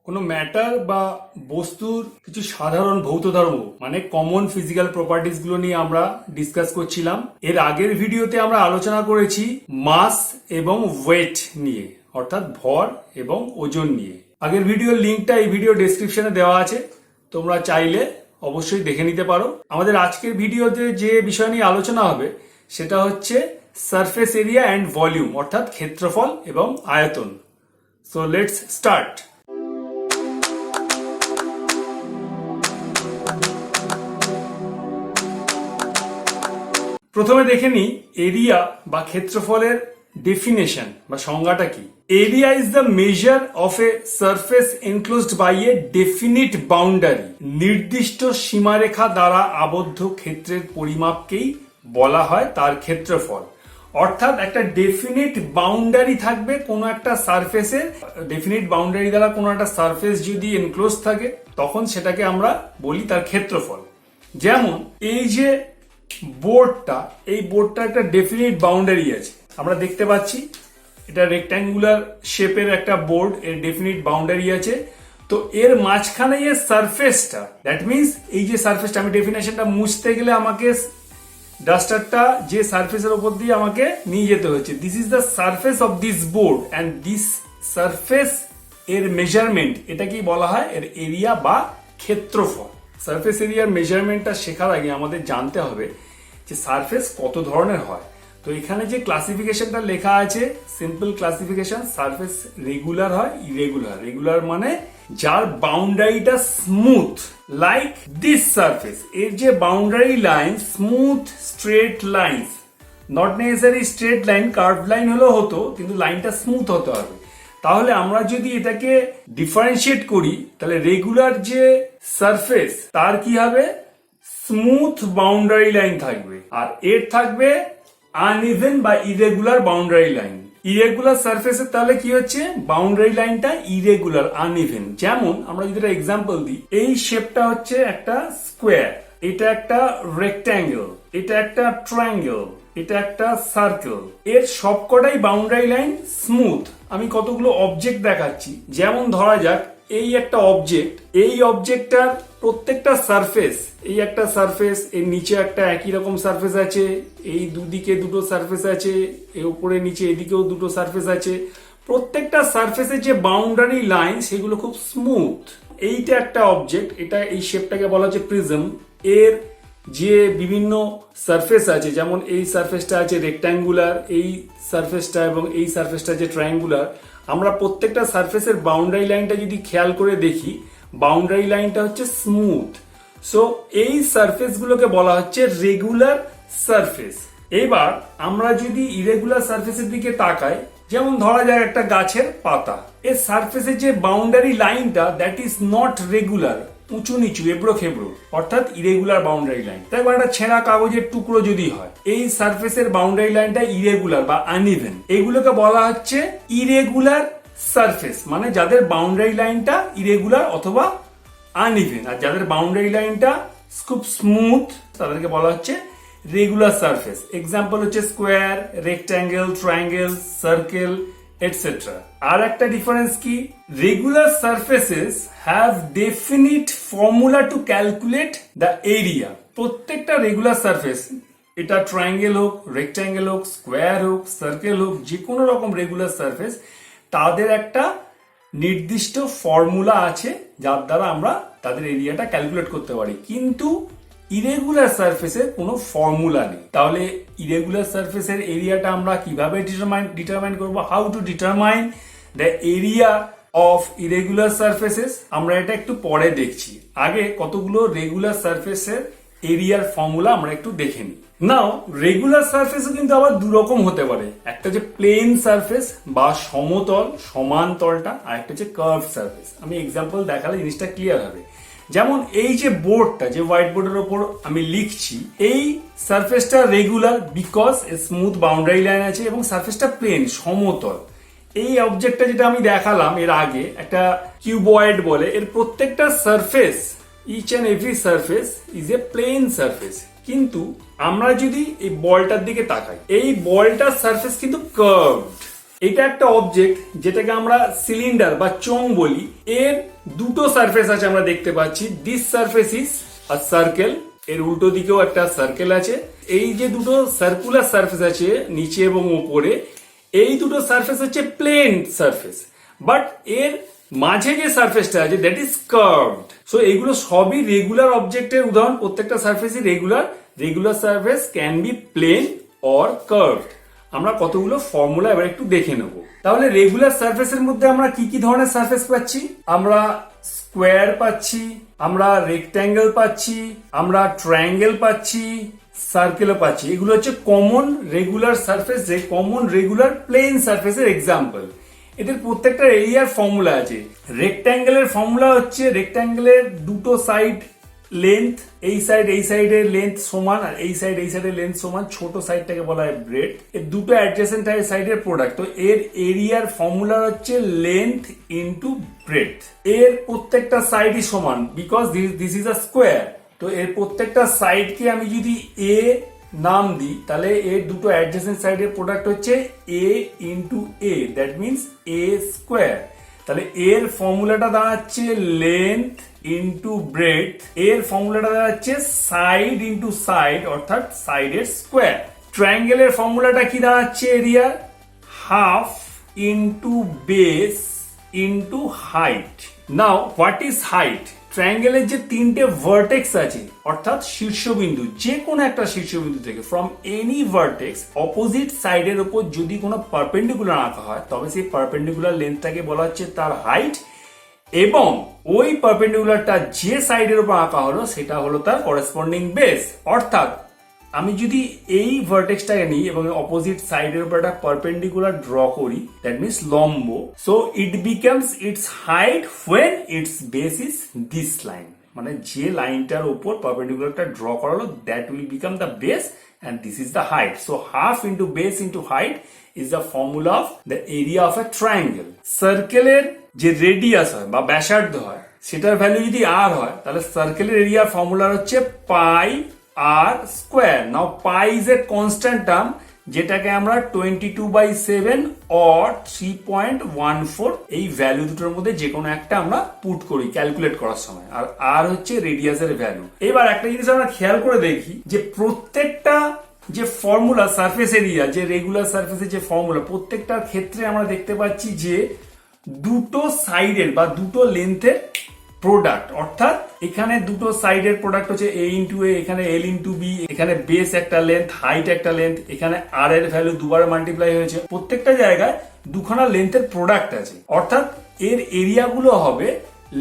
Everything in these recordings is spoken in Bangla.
কোনো ম্যাটার বা বস্তুর কিছু সাধারণ ভৌত ধর্ম মানে কমন ফিজিক্যাল প্রপার্টিজ গুলো নিয়ে আমরা ডিসকাস করছিলাম। এর আগের ভিডিওতে আমরা আলোচনা করেছি মাস এবং ওয়েট নিয়ে, অর্থাৎ ভর এবং ওজন নিয়ে। আগের ভিডিওর লিঙ্কটা এই ভিডিও ডেসক্রিপশনে দেওয়া আছে, তোমরা চাইলে অবশ্যই দেখে নিতে পারো। আমাদের আজকের ভিডিওতে যে বিষয় নিয়ে আলোচনা হবে সেটা হচ্ছে সারফেস এরিয়া অ্যান্ড ভলিউম, অর্থাৎ ক্ষেত্রফল এবং আয়তন। So let's start. প্রথমে দেখে নিই এরিয়া বা ক্ষেত্রফলের ডেফিনেশন বা সংজ্ঞাটা কি। Area is the measure of a surface enclosed by a definite boundary. নির্দিষ্ট সীমারেখা দ্বারা আবদ্ধ ক্ষেত্রের পরিমাপকেই বলা হয় তার ক্ষেত্রফল। অর্থাৎ একটা ডেফিনিট বাউন্ডারি থাকবে কোনো একটা সারফেসের, ডেফিনিট বাউন্ডারি দ্বারা কোনো একটা সারফেস যদি এনক্লোজ থাকে তখন সেটাকে আমরা বলি তার ক্ষেত্রফল। যেমন এই যে বোর্ডটা, এই বোর্ডটা একটা ডেফিনিট বাউন্ডারি আছে, আমরা দেখতে পাচ্ছি এটা রেক্ট্যাঙ্গুলার শেপের একটা বোর্ড, এর ডেফিনিট বাউন্ডারি আছে। তো এর মাঝখানে এই সারফেসটা, দ্যাট মিনস এই যে সারফেসটা, আমি ডেফিনেশনটা মুছতে গেলে আমাকে ডাস্টারটা যে সারফেসের উপর দিয়ে আমাকে নিয়ে যেতে হচ্ছে। This is the surface of this board and this surface এর মেজারমেন্ট, এটাকেই বলা হয় এর এরিয়া বা ক্ষেত্রফল। সারফেস এরিয়ার মেজারমেন্টটা শেখার আগে আমাদের জানতে হবে যে সারফেস কত ধরনের হয়। তো এখানে যে ক্লাসিফিকেশনটা লেখা আছে, সিম্পল ক্লাসিফিকেশন, সারফেস রেগুলার হয়, ইরেগুলার। রেগুলার মানে যার বাউন্ডারিটা স্মুথ, লাইক দিস সারফেস। এর যে boundary line smooth straight lines, not necessary straight line, curve line হলেও হতো, কিন্তু লাইনটা স্মুথ হতে হবে। তাহলে আমরা যদি এটাকে ডিফারেন্সিয়েট করি তাহলে রেগুলার যে সারফেস তার কি হবে, স্মুথ বাউন্ডারি লাইন থাকবে, আর এর থাকবে আনইভেন বা ইরেগুলার বাউন্ডারি লাইন। ইরেগুলার সারফেসের তাহলে কি হচ্ছে, বাউন্ডারি লাইনটা ইরেগুলার, আনইভেন। যেমন আমরা যদি একটা এক্সাম্পল দিই, এই শেপটা হচ্ছে একটা স্কোয়ার, এটা একটা রেক্ট্যাঙ্গেল, এটা একটা ট্রায়াঙ্গেল, এটা একটা সার্কেল। এর সবকটাই বাউন্ডারি লাইন স্মুথ। আমি কতগুলো অবজেক্ট দেখাচ্ছি, যেমন ধরা যাক এই একটা অবজেক্ট, এই অবজেক্টটার প্রত্যেকটা সারফেস, এই একটা সারফেস, এর নিচে একটা একই রকম সারফেস আছে, এই দুদিকে দুটো সারফেস আছে, এর উপরে নিচে এদিকেও দুটো সারফেস আছে। প্রত্যেকটা সারফেসের যে বাউন্ডারি লাইন সেগুলো খুব স্মুথ। এইটা একটা অবজেক্ট, এটা এই শেপটাকে বলা হচ্ছে প্রিজম। এর যে বিভিন্ন সারফেস আছে, যেমন এই সারফেসটা আছে রেক্ট্যাঙ্গুলার, এই সারফেসটা এবং এই সারফেসটা যে ট্রায়াঙ্গুলার। আমরা প্রত্যেকটা সারফেসের বাউন্ডারি লাইনটা যদি খেয়াল করে দেখি, বাউন্ডারি লাইনটা হচ্ছে স্মুথ। সো এই সারফেস গুলোকে বলা হচ্ছে রেগুলার সারফেস। এবার আমরা যদি ইরেগুলার সারফেসের দিকে তাকাই, যেমন ধরা যায় একটা গাছের পাতা, এর সারফেসের যে বাউন্ডারি লাইনটা দ্যাট ইজ নট রেগুলার, উঁচু নিচু, এবড়ো খেবড়ো, অর্থাৎ ইরেগুলার বাউন্ডারি লাইন। তাই একটা ছেঁড়া কাগজের টুকরো যদি হয়, এই সারফেসের বাউন্ডারি লাইনটা ইরেগুলার বা আনইভেন, এগুলোকে বলা হচ্ছে ইরেগুলার সারফেস, মানে যাদের বাউন্ডারি লাইনটা ইরেগুলার অথবা আনইভেন। আর যাদের বাউন্ডারি লাইনটা খুব স্মুথ তাদেরকে বলা হচ্ছে রেগুলার সারফেস। এক্সাম্পল হচ্ছে square, rectangle, triangle, circle, etcetera. আর একটা ডিফারেন্স কি, regular surfaces have definite formula to calculate the area. প্রত্যেকটা রেগুলার সারফেস, এটা ট্রায়াঙ্গেল হোক, রেক্ট্যাঙ্গেল হোক, স্কোয়ার হোক, সার্কেল হোক, যে কোনো রকম রেগুলার সারফেস, তাদের একটা নির্দিষ্ট ফর্মুলা আছে যার দ্বারা আমরা তাদের এরিয়াটা ক্যালকুলেট করতে পারি। কিন্তু ইরেগুলার সারফেসের কোনো ফর্মুলা নেই। তাহলে ইরেগুলার সারফেসের এরিয়াটা আমরা কিভাবে ডিটারমাইন করব? How to determine the area of irregular surfaces, আমরা এটা একটু পরে দেখছি। আগে কতগুলো রেগুলার সারফেসের এরিয়ার ফর্মুলা আমরা একটু দেখে নিই। নাও রেগুলার সারফেসও কিন্তু আবার দুরকম হতে পারে, একটা যে প্লেন সারফেস বা সমতল, সমান তলটা, আর একটা হচ্ছে কার্ভ সারফেস। আমি এক্সাম্পল দেখালে জিনিসটা ক্লিয়ার হবে। যেমন এই যে বোর্ডটা, যে হোয়াইট বোর্ডের ওপর আমি লিখছি, এই সারফেসটা regular because smooth boundary line আছে এবং সারফেসটা প্লেন, সমতল। এই অবজেক্টটা যেটা আমি দেখালাম এর আগে, একটা কিউবয়েড বলে, এর প্রত্যেকটা surface, each and every surface is a plane surface. কিন্তু আমরা যদি এই বলটার দিকে তাকাই, এই বলটার সারফেস কিন্তু কার্ভড। এটা একটা অবজেক্ট যেটাকে আমরা সিলিন্ডার বা চোং বলি। এর দুটো সারফেস আছে আমরা দেখতে পাচ্ছি। This surface is a circle, এর উল্টো দিকেও একটা সার্কেল আছে। এই যে দুটো সার্কুলার সারফেস আছে নিচে এবং উপরে, এই দুটো সারফেস হচ্ছে প্লেন সারফেস, বাট এর মাঝে যে সারফেসটা আছে দ্যাট ইজ কার্ভড। সো এইগুলো সবই রেগুলার অবজেক্টের উদাহরণ। প্রত্যেকটা সারফেসই regular. Regular surface can be plane or curved. আমরা কতগুলো ফর্মুলা এবার একটু দেখে নেব। তাহলে রেগুলার সারফেসের মধ্যে আমরা কি কি ধরনের সারফেস পাচ্ছি? আমরা স্কোয়ার পাচ্ছি, আমরা রেক্ট্যাঙ্গেল পাচ্ছি, আমরা ট্রায়াঙ্গেল পাচ্ছি, সার্কেলও পাচ্ছি। এগুলো হচ্ছে কমন রেগুলার সারফেস, যে কমন রেগুলার প্লেন সারফেসের এক্সাম্পল। এদের প্রত্যেকটা এরিয়ার ফর্মুলা আছে। রেক্ট্যাঙ্গেলের ফর্মুলা হচ্ছে রেক্ট্যাঙ্গেলের দুটো সাইড লেন্থ, এই সাইডের লেন্থ সমান আর এই সাইডের লেন্থ সমান, ছোট সাইডটাকে বলা হয় ব্রেড। এর দুটো অ্যাডজেসেন্ট সাইডের প্রোডাক্ট। তো এর এরিয়ার ফর্মুলা হচ্ছে লেন্থ ইনটু ব্রেড। এর প্রত্যেকটা সাইডই সমান because this is a square. তো এর প্রত্যেকটা সাইডকে আমি যদি এ নাম দিই তাহলে এর দুটো অ্যাডজেসেন্ট সাইডের প্রোডাক্ট হচ্ছে a into a, that means a square. তাহলে এর ফর্মুলাটা দাঁড়াচ্ছে লেন্থ ইনটু ব্রেড, এর ফর্মুলাটা দাঁড়াচ্ছে সাইড ইনটু সাইড অর্থাৎ সাইডের স্কোয়ার। ট্রায়াঙ্গেলের ফর্মুলাটা কি দাঁড়াচ্ছে area? Half into base into height. Now what is height? ট্রায়াঙ্গেলের যে তিনটে ভার্টেক্স আছে অর্থাৎ শীর্ষবিন্দু, যে কোনো একটা শীর্ষবিন্দু থেকে ফ্রম এনি ভার্টেক্স অপোজিট সাইডের উপর যদি কোনো পারপেন্ডিকুলার আঁকা হয় তবে সেই পারপেন্ডিকুলার লেন্থটাকে বলা হচ্ছে তার হাইট, এবং ওই পারপেন্ডিকুলারটা যে সাইডের উপর আঁকা হলো সেটা হলো তার করেসপন্ডিং বেস। অর্থাৎ আমি যদি এই ভার্টেক্সটাকে নিই এবং অপোজিট সাইডের উপর একটা পারপেন্ডিকুলার ড্র করি, দ্যাট মিনস লম্ব, so it becomes it's height when it's base is this line. মানে যে লাইনটার উপর পারপেন্ডিকুলারটা ড্র করা হলো that will become the base and this is the height. So half into base into height is the formula of the area of a triangle. সার্কেলের যে রেডিয়াস হয় বা ব্যাসার্ধ হয় সেটার ভ্যালু যদি r হয় তাহলে সার্কেলের এরিয়া ফর্মুলা হচ্ছে pi r square. Now pi is a constant term যেটাকে আমরা 22/7 অর 3.14 এই ভ্যালু দুটোর মধ্যে যে কোনো একটা আমরা পুট করি ক্যালকুলেট করার সময়, আর আর হচ্ছে রেডিয়াসের ভ্যালু। এবার একটা জিনিস আমরা খেয়াল করে দেখি যে প্রত্যেকটা যে ফর্মুলা সারফেস এরিয়া, যে রেগুলার সারফেসের যে ফর্মুলা, প্রত্যেকটার ক্ষেত্রে আমরা দেখতে পাচ্ছি যে দুটো সাইডের বা দুটো লেন্থের প্রোডাক্ট। অর্থাৎ এখানে দুটো সাইডের প্রোডাক্ট হচ্ছে এ ইন্টু এ, এখানে এল ইন্টু বি, এখানে বেস একটা লেন্থ, হাইট একটা লেন্থ, এখানে আর এর ভ্যালু দুবার মাল্টিপ্লাই হয়েছে। প্রত্যেকটা জায়গায় দুখানা লেন্থের প্রোডাক্ট আছে। অর্থাৎ এর এরিয়াগুলো হবে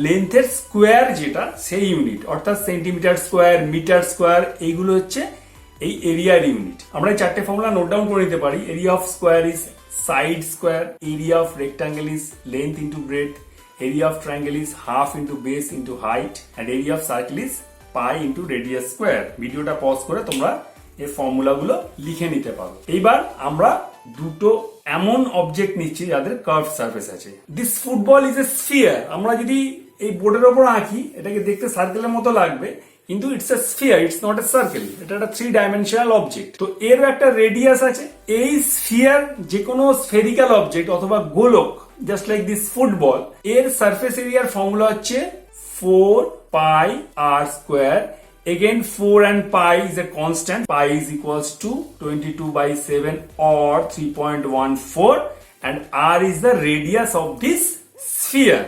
লেন্থের স্কোয়ার, যেটা সেই ইউনিট, অর্থাৎ সেন্টিমিটার স্কোয়ার, মিটার স্কোয়ার, এইগুলো হচ্ছে এই এরিয়ার ইউনিট। আমরা এই চারটে ফর্মুলা নোট ডাউন করে নিতে পারি। Area of square is side square, area of rectangle is length into breadth, area of triangle is half into base into height, and area of circle is pi into radius square. ভিডিওটা পজ করে তোমরা এই ফর্মুলাগুলো লিখে নিতে পারো। এইবার আমরা দুটো এমন অবজেক্ট নিচ্ছি যাদের কার্ভ সারফেস আছে। This football is a sphere. আমরা যদি এই বোর্ডের ওপর আঁকি এটাকে দেখতে সার্কেলের মতো লাগবে, কিন্তু it's a sphere, it's not a circle. এটা একটা 3 ডাইমেনশনাল অবজেক্ট। তো এর একটা রেডিয়াস আছে। এই স্ফিয়ার যে কোনো স্ফেরিক্যাল অবজেক্ট অথবা গোলক, জাস্ট লাইক দিস ফুটবল, এর সারফেস এরিয়ার ফর্মুলা হচ্ছে 4 pi r square. Again 4 and pi is a constant. Pi is equals to 22/7 or 3.14, and r is the radius of this sphere.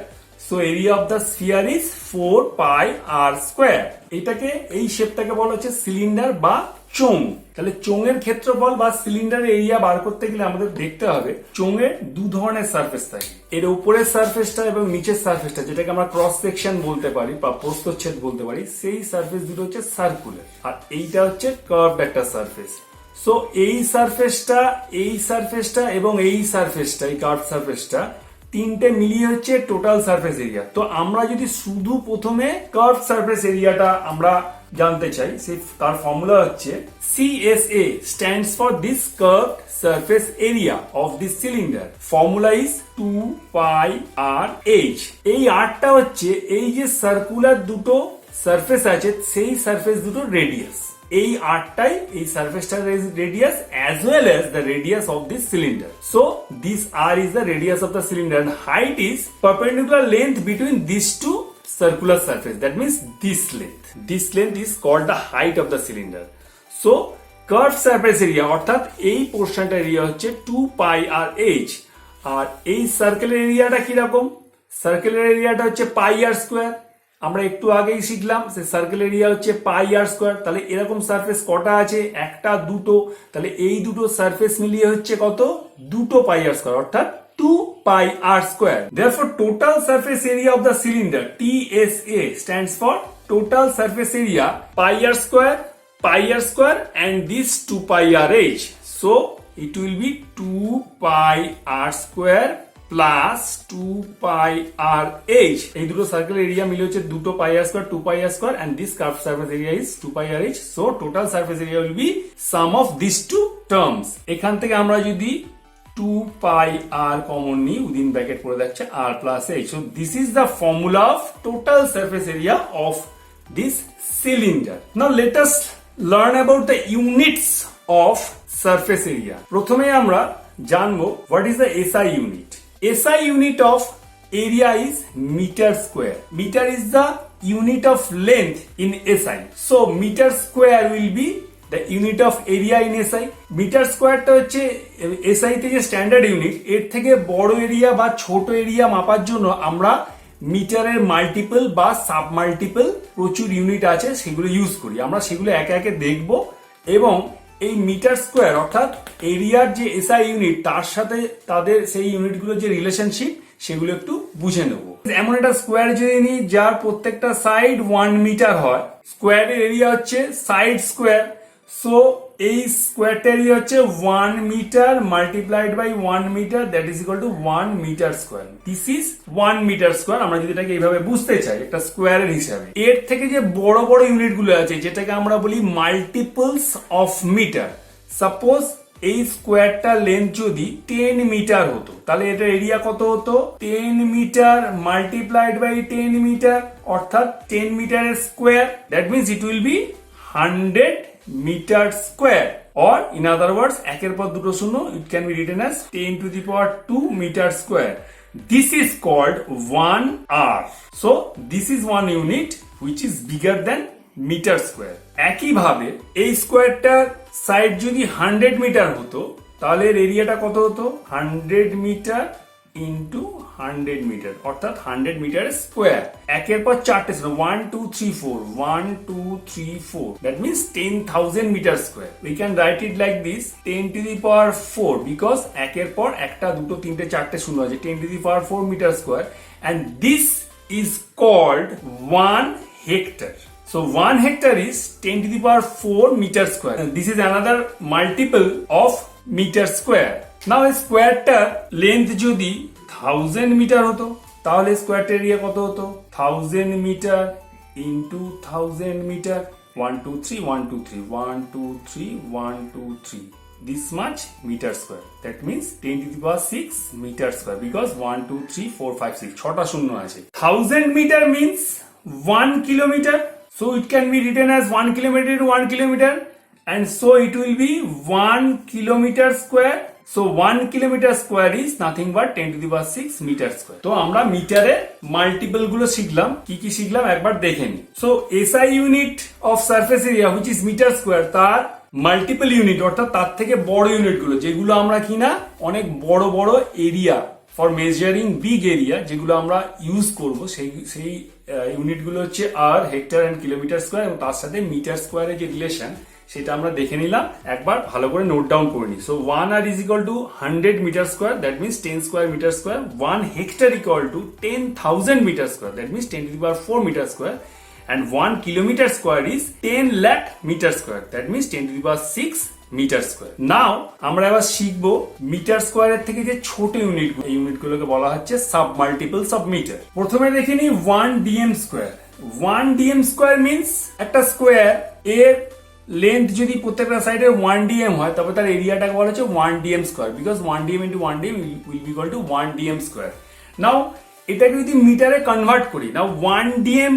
So area of the sphere is 4 pi r square. এটাকে এই শেপটাকে বলা হচ্ছে সিলিন্ডার বা চোঙ। তাহলে চোঙের ক্ষেত্রফল বা সিলিন্ডারের এরিয়া বার করতে গেলে আমাদের দেখতে হবে চোঙের দু ধরনের সারফেস থাকে। এর উপরের সারফেসটা এবং নিচের সারফেসটা, যেটাকে আমরা ক্রস সেকশন বলতে পারি বা প্রস্থচ্ছেদ বলতে পারি, সেই সারফেস দুটো হচ্ছে সার্কুলার, আর এইটা হচ্ছে কার্ভড একটা সারফেস। সো এই সারফেসটা এবং এই সারফেসটা, এই কার্ভড সারফেসটা, তিনটে মিলিয়ে হচ্ছে টোটাল সারফেস এরিয়া। তো আমরা যদি শুধু প্রথমে কার্ভ সারফেস এরিয়াটা আমরা জানতে চাই, সেই তার ফর্মুলা হচ্ছে CSA stands for this curved surface area of this cylinder. Formula is 2 pi r h. এই rটা হচ্ছে এই যে সার্কুলার দুটো সারফেস আছে সেই সারফেস দুটো রেডিয়াস। এই আরটাই এই সারফেসটার radius as well as the radius of this cylinder. So this r is the radius of the cylinder and height is perpendicular length between these two circular surface. That means this length. This length is called the height of the cylinder. So curved surface area অর্থাৎ এই পোর্শনটার এরিয়া হচ্ছে 2 পাই আর এইচ। আর এই সার্কেলের এরিয়াটা কিরকম? সার্কেলের এরিয়াটা হচ্ছে পাই আর স্কোয়ার। আমরা একটু আগেই শিখলাম যে সার্কেল এরিয়া হচ্ছে পাই আর স্কোয়ার। তাহলে এরকম সারফেস কটা আছে? একটা, দুটো। তাহলে এই দুটো সারফেস মিলিয়ে হচ্ছে কত? 2 পাই আর স্কোয়ার, অর্থাৎ 2 pi r square. Therefore, total surface area of the cylinder TSA stands for total surface area pi r square and this 2 pi r h. So it will be 2 pi r square plus 2 pi r h. এই দুটো সার্কেল এরিয়া মিলে হচ্ছে 2 pi r square, 2 pi r square and this curved surface area is 2 pi r h. So total surface area will be sum of these two terms. এখান থেকে আমরা যদি 2 pi r common নিই, within bracket পড়ে যাচ্ছে r plus h. So this is the formula of total surface area of this cylinder. Now let us learn about the units of surface area. প্রথমে আমরা জানবো what is the SI unit. SI unit of area is meter square. Meter is the unit of length in SI. So meter square will be the unit of area in SI. Metre স্কোয়ারটা হচ্ছে এসআই তে যে স্ট্যান্ডার্ড ইউনিট। এর থেকে বড় এরিয়া বা ছোট এরিয়া মাপার জন্য আমরা মিটারের মাল্টিপল বা সাব মাল্টিপল প্রচুর ইউনিট আছে, সেগুলো ইউজ করি। আমরা সেগুলো একে একে দেখব এবং এই মিটার স্কোয়ার অর্থাৎ এরিয়ার যে এসআই ইউনিট তার সাথে তাদের সেই ইউনিটগুলোর যে রিলেশনশিপ সেগুলো একটু বুঝে নেব। এমন একটা স্কোয়ার যদি নিই যার প্রত্যেকটা সাইড 1 মিটার হয়, স্কোয়ারের এরিয়া হচ্ছে সাইড স্কোয়ার। সো এই স্কোয়ারটা এরিয়া হচ্ছে 1 metre multiplied by 1 metre, that is equal to 1 metre square. This is 1 metre square. আমরা যদি এটাকে এইভাবে বুঝতে চাই একটা স্কোয়ারের হিসাবে, এর থেকে যে বড় বড় ইউনিট গুলো আছে যেটাকে আমরা বলি মাল্টিপলস অফ মিটার। সাপোজ এই স্কোয়ারটা লেন্থ যদি 10 মিটার হতো, তাহলে এটার এরিয়া কত হতো? 10 মিটার মাল্টিপ্লাইড বাই 10 মিটার, অর্থাৎ 10 মিটারের square. That means it will be 100 meter square, or in other words একের পর দুটো শূন্য, it can be written as 10 to the power 2 meter square. This is called 1 r. So this is one unit which is bigger than meter square. একইভাবে এই স্কোয়ারটার সাইড যদি 100 মিটার হতো তাহলে এর এরিয়াটা কত হতো? 100 মিটার ইন্টু 100 মিটার, অর্থাৎ 100 মিটার স্কোয়ার। একের পর চারটে 1 2 3 4 1 2 3 4, that means 10,000 metre square. We can write it like this 10 to the power 4 because একের পর একটা দুটো তিনটে চারটে শূন্য আছে, 10 to the power 4 metre square, and this is called 1 hectare. So 1 hectare is 10 to the power 4 meter square. And this is another multiple of meter square. Now স্কোয়ারটা লেন্থ যদি 1000 মিটার হতো তাহলে স্কোয়ারটা এরিয়া কত হতো? 1000 metre into 1000 metre, 1 2 3 1 2 3 1 2 3 1 2 3, this much meter square. That means 10 to the power 6 meter square because 1 2 3 4 5 6 ছটা শূন্য আছে। 1000 meter means 1 kilometer. So it can be written as 1 kilometer to 1 kilometer, and so it will be 1 kilometer square. So 1 kilometer square is nothing but 10 to the power 6 meter square. তো আমরা মিটারের মাল্টিপল গুলো শিখলাম, কি কি শিখলাম একবার দেখে নিই। So SI unit of surface area which is metre square, তার মাল্টিপল ইউনিট অর্থাৎ তার থেকে বড় ইউনিট গুলো যেগুলো আমরা কিনা অনেক বড় বড় area for measuring big area যেগুলো আমরা ইউজ করব, সেই ইউনিটগুলো হচ্ছে আর, হেক্টর এন্ড কিলোমিটার স্কোয়ার, এবং তার সাথে মিটার স্কোয়ারের যে রিলেশন সেটা আমরা দেখে নিলাম, একবার ভালো করে নোট ডাউন করে নিই। So 1 r is equal to 100 metre square, that means 10 square metre square. 1 hectare equal to 10,000 metre square, that means 10 to the power 4 metre square, and 1 kilometer square is 10 lakh meter square, that means 10 to the power 6 metre square. Now আমরা এবার শিখবো মিটার স্কোয়ারের থেকে যে ছোট ইউনিট, এই ইউনিটগুলোকে বলা হচ্ছে সাব মাল্টিপলস অফ মিটার। প্রথমে দেখে নিই 1 dm square. 1 dm square means একটা স্কোয়ার এর লেন্থ যদি প্রত্যেকটা সাইডে 1 dm হয় তবে তার এরিয়াটাকে বলা হচ্ছে 1 dm square, because 1 dm into 1 dm will be equal to 1 dm square. Now এটাকে যদি মিটারে কনভার্ট করি না, 1 ডিএম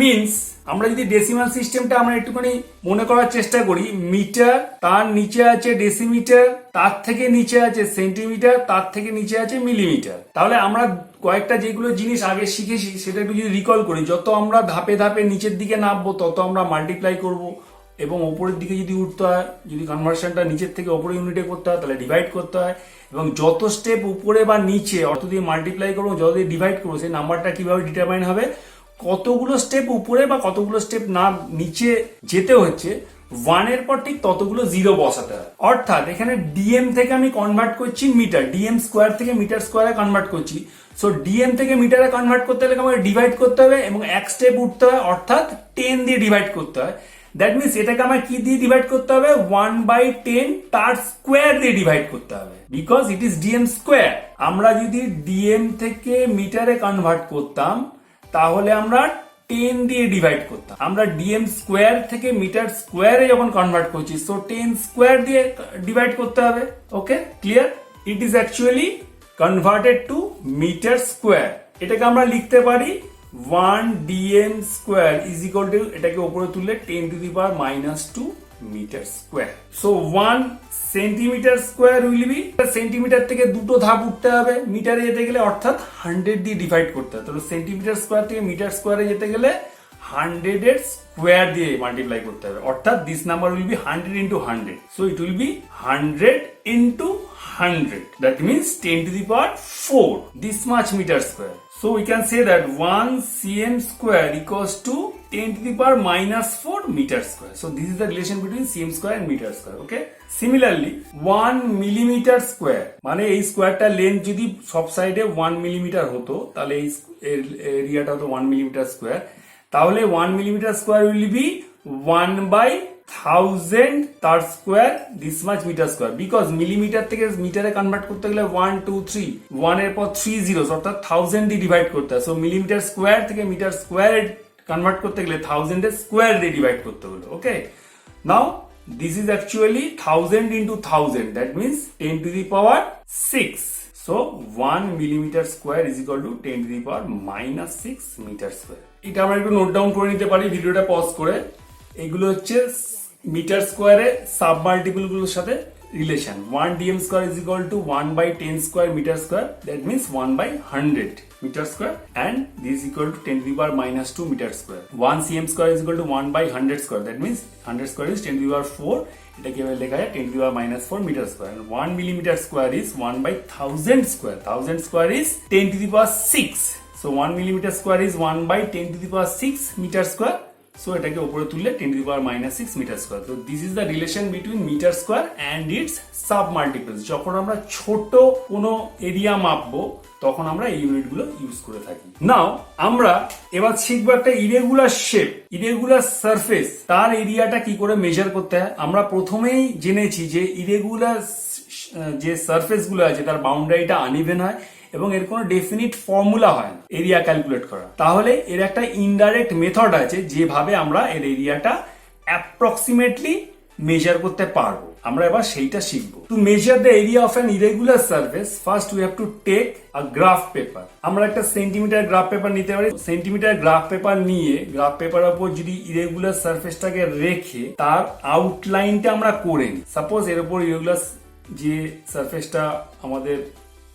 মিনস, আমরা যদি ডেসিমাল সিস্টেমটা আমরা একটুখানি মনে করার চেষ্টা করি, মিটার, তার নিচে আছে ডেসিমিটার, তার থেকে নিচে আছে সেন্টিমিটার, তার থেকে নিচে আছে মিলিমিটার। তাহলে আমরা কয়েকটা যেগুলো জিনিস আগে শিখেছি সেটা একটু যদি রিকল করি, যত আমরা ধাপে ধাপে নিচের দিকে নামবো তত আমরা মাল্টিপ্লাই করব, এবং ওপরের দিকে যদি উঠতে হয়, যদি কনভার্সনটা নিচের থেকে ওপরে ইউনিটে করতে হয় তাহলে ডিভাইড করতে হয়, এবং যত স্টেপ উপরে বা নিচে অর্থ দিয়ে মাল্টিপ্লাই করবো, যত দিয়ে ডিভাইড করবো, সেই নাম্বারটা কিভাবে ডিটারমাইন হবে, কতগুলো স্টেপ উপরে বা কতগুলো স্টেপ না নিচে যেতে হচ্ছে, 1 এর পর ঠিক ততগুলো জিরো বসাতে হয়। অর্থাৎ এখানে ডিএম থেকে আমি কনভার্ট করছি মিটার, ডিএম স্কোয়ার থেকে মিটার স্কোয়ারে কনভার্ট করছি। সো ডিএম থেকে মিটারে কনভার্ট করতে হলে আমাকে ডিভাইড করতে হবে এবং এক স্টেপ উঠতে হয়, অর্থাৎ 10 দিয়ে ডিভাইড করতে হয়। দ্যাট মিনস এটাকে আমার কি দিয়ে ডিভাইড করতে হবে, 1/10 তার স্কোয়ার দিয়ে ডিভাইড করতে হবে, because it is DM square. আমরা যদি ডিএম থেকে মিটারে কনভার্ট করতাম তাহলে আমরা 10 দিয়ে ডিভাইড করতাম। আমরা ডিএম স্কোয়ার থেকে মিটার স্কোয়ারে যখন কনভার্ট করছি, সো 10 স্কোয়ার দিয়ে ডিভাইড করতে হবে। Okay, clear? It is actually converted to metre square. এটাকে আমরা লিখতে পারি 1 dm square is equal to, এটাকে উপরে তুললে 10⁻² metre square. So 1 centimetre square will be, centimetre থেকে দুটো ধাপ উঠতে হবে মিটারে যেতে গেলে, অর্থাৎ 100 দিয়ে ডিভাইড করতে হবে। তাহলে সেন্টিমিটার স্কোয়ার থেকে মিটার স্কোয়ারে যেতে গেলে 100 এর স্কোয়ার দিয়ে মাল্টিপ্লাই করতে হবে, অর্থাৎ this number will be 100 into 100, so it will be 100 into 100, that means 10⁴ this much meter square. So we can say that 1 cm square equals to 10⁻⁻4 meter square. So this is the relation between cm square and meter square. Okay. Similarly, 1 millimeter square, মানে এই স্কোয়ারটা লেন্থ যদি সব সাইডে 1 মিলিমিটার হতো তাহলে এই এরিয়াটা হতো 1 মিলিমিটার স্কোয়ার। তাহলে 1 মিলিমিটার স্কোয়ার উইল বি 1/1000 তার square this much metre square, because millimetre থেকে মিটারে কনভার্ট করতে গেলে 1 2 3, 1 এর পর 3 জিরোস, অর্থাৎ 1000 দিয়ে ডিভাইড করতে হয়। সো মিলিমিটার স্কোয়ার থেকে মিটার স্কোয়ার কনভার্ট করতে গেলে 1000 এর স্কোয়ার দিয়ে ডিভাইড করতে হলো। ওকে, নাও this is actually 1000 into 1000, that means 10⁻6. So 1 millimeter square is equal to 10⁻⁻6 meter square. এটা আমরা একটু নোট ডাউন করে নিতে পারি ভিডিওটা পজ করে। এগুলো হচ্ছে মিটার স্কোয়ারে সাব মাল্টিপল গুলোর সাথে relation. 1 dm square is equal to 1/10 square meter square, that means 1/100 meter square, and this is equal to 10⁻⁻2 meter square. 1 cm square is equal to 1/100 square, that means 100 square is 10⁻4, এটা কিভাবে লেখা যায় 10⁻⁻4 meter square, and 1 millimeter square is 1/1000 square, 1000 square is 10⁻6, so 1 millimeter square is 1/10⁻6 meter square. So এটাকে উপরে তুললে 10⁻⁻6 মিটার স্কোয়ার। তো this is the relation between metre square and its sub multiples. যখন আমরা ছোট কোনো এরিয়া মাপবো তখন আমরা এই ইউনিটগুলো ইউজ করে থাকি। নাও আমরা এবার শিখবো একটা ইরেগুলার শেপ, ইরেগুলার সারফেস, তার এরিয়াটা কি করে মেজার করতে হয়। আমরা প্রথমেই জেনেছি যে ইরেগুলার যে সারফেস গুলো আছে তার বাউন্ডারিটা আনইভেন হয় এবং এর কোনো ডেফিনিট ফর্মুলা হয় না এরিয়া ক্যালকুলেট করা। তাহলে এর একটা ইনডাইরেক্ট মেথড আছে যেভাবে আমরা এর এরিয়াটা অ্যাপ্রক্সিমেটলি মেজার করতে পারবো। আমরা এবার সেইটা শিখবো। To measure the area of an irregular surface, first we have to take a graph paper. আমরা একটা সেন্টিমিটার গ্রাফ পেপার নিতে পারি। সেন্টিমিটার গ্রাফ পেপার নিয়ে গ্রাফ পেপারের উপর যদি ইরেগুলার সারফেসটাকে রেখে তার আউটলাইনটা আমরা করে নিই। সাপোজ এর উপর ইরেগুলার যে সারফেসটা আমাদের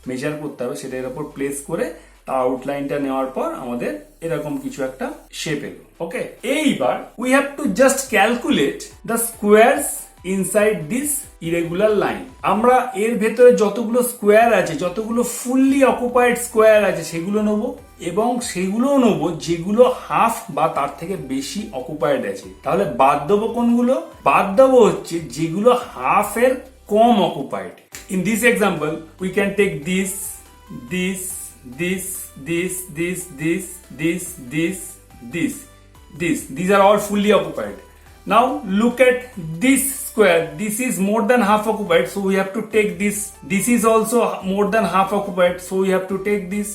মেজার করতে হবে সেটা এর উপর প্লেস করে তার আউটলাইনটা নেওয়ার পর আমাদের এরকম কিছু একটা শেপ এলো। ওকে, এইবার we have two just calculate the squares inside this irregular line. আমরা এর ভেতরে যতগুলো স্কোয়ার আছে, যতগুলো ফুললি অকুপাইড স্কোয়ার আছে সেগুলো নেব, এবং সেগুলো নেব যেগুলো হাফ বা তার থেকে বেশি অকুপাইড আছে। তাহলে বাদ দেবো কোনগুলো? বাদ দেবো হচ্ছে যেগুলো হাফের কম occupied. In this example, we can take this, this, this, this, this, this, this, this, this, this. These are all fully occupied. Now look at this square. This is more than half occupied, so we have to take this. This is also more than half occupied, so we have to take this.